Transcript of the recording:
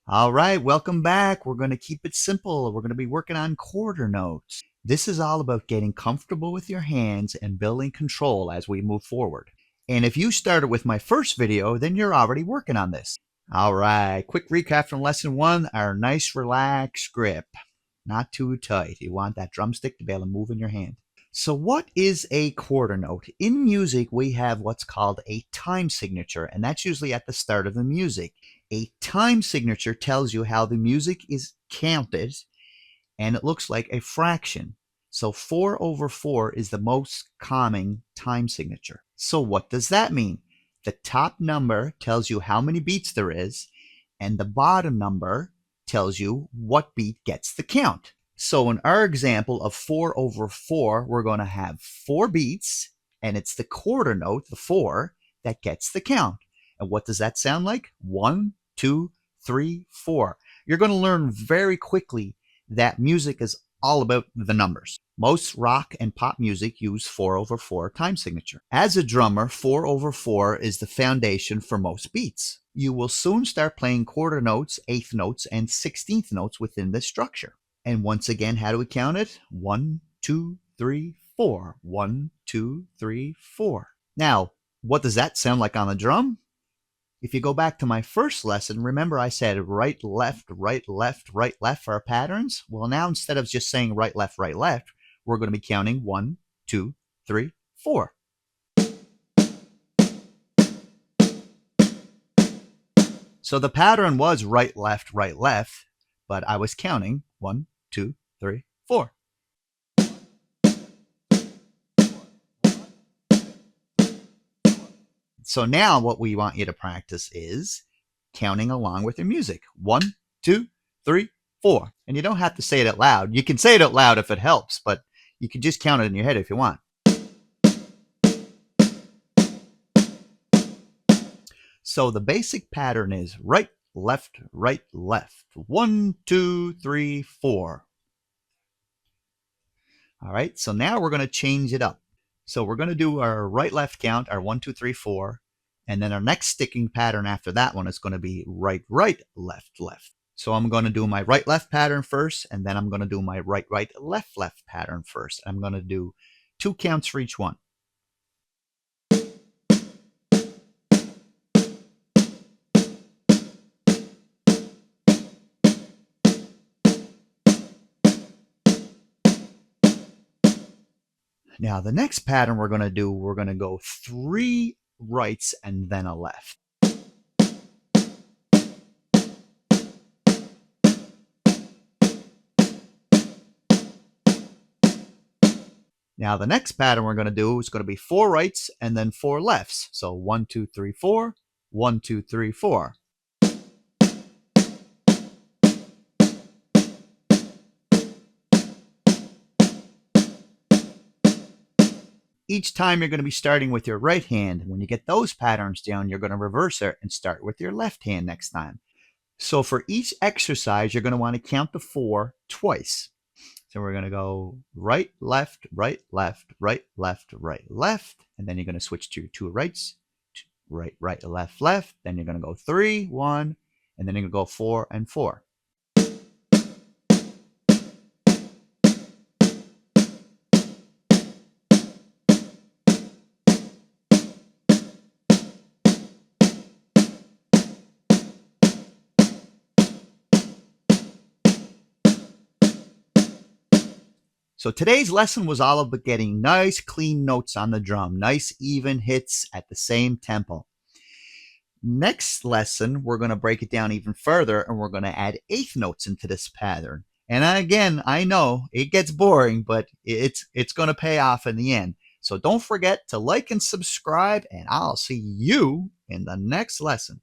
All right, welcome back. We're going to keep it simple. We're going to be working on quarter notes. This is all about getting comfortable with your hands and building control as we move forward. And if you started with my first video, then you're already working on this. All right, quick recap from lesson one, our nice relaxed grip. Not too tight. You want that drumstick to be able to move in your hand. So what is a quarter note? In music, we have what's called a time signature, and that's usually at the start of the music. A time signature tells you how the music is counted, and it looks like a fraction. So 4/4 is the most common time signature. So what does that mean? The top number tells you how many beats there is, and the bottom number tells you what beat gets the count. So in our example of 4/4, we're going to have 4 beats, and it's the quarter note, the 4, that gets the count. And what does that sound like? 1, 2, 3, 4. You're going to learn very quickly that music is all about the numbers. Most rock and pop music use 4/4 time signature. As a drummer, 4/4 is the foundation for most beats. You will soon start playing quarter notes, eighth notes, and 16th notes within this structure. And once again, how do we count it? 1, 2, 3, 4. 1, 2, 3, 4. Now, what does that sound like on the drum? If you go back to my first lesson, remember I said right, left, right, left, right, left for our patterns? Well, now instead of just saying right, left, we're going to be counting 1, 2, 3, 4. So the pattern was right, left, but I was counting 1, 2, 3, 4. So now what we want you to practice is counting along with your music. 1, 2, 3, 4. And you don't have to say it out loud. You can say it out loud if it helps, but you can just count it in your head if you want. So the basic pattern is right, left, 1, 2, 3, 4. All right, so now we're going to change it up. So we're going to do our right, left count, our 1, 2, 3, 4. And then our next sticking pattern after that one is going to be right, left. So I'm going to do my right, left pattern first, and then I'm going to do my right, left pattern first. I'm going to do 2 counts for each one. Now the next pattern we're going to do, we're going to go 3 rights and then a left. Now the next pattern we're going to do is going to be 4 rights and then 4 lefts. So 1, 2, 3, 4, 1, 2, 3, 4. Each time you're going to be starting with your right hand. When you get those patterns down, you're going to reverse it and start with your left hand next time. So for each exercise, you're going to want to count the 4 twice. So we're going to go right, left, right, left, right, left, right, left. And then you're going to switch to 2 rights, right, left. Then you're going to go 3, 1, and then you're going to go 4 and 4. So today's lesson was all about getting nice, clean notes on the drum, nice, even hits at the same tempo. Next lesson, we're going to break it down even further, and we're going to add eighth notes into this pattern. And again, I know it gets boring, but it's going to pay off in the end. So don't forget to like and subscribe, and I'll see you in the next lesson.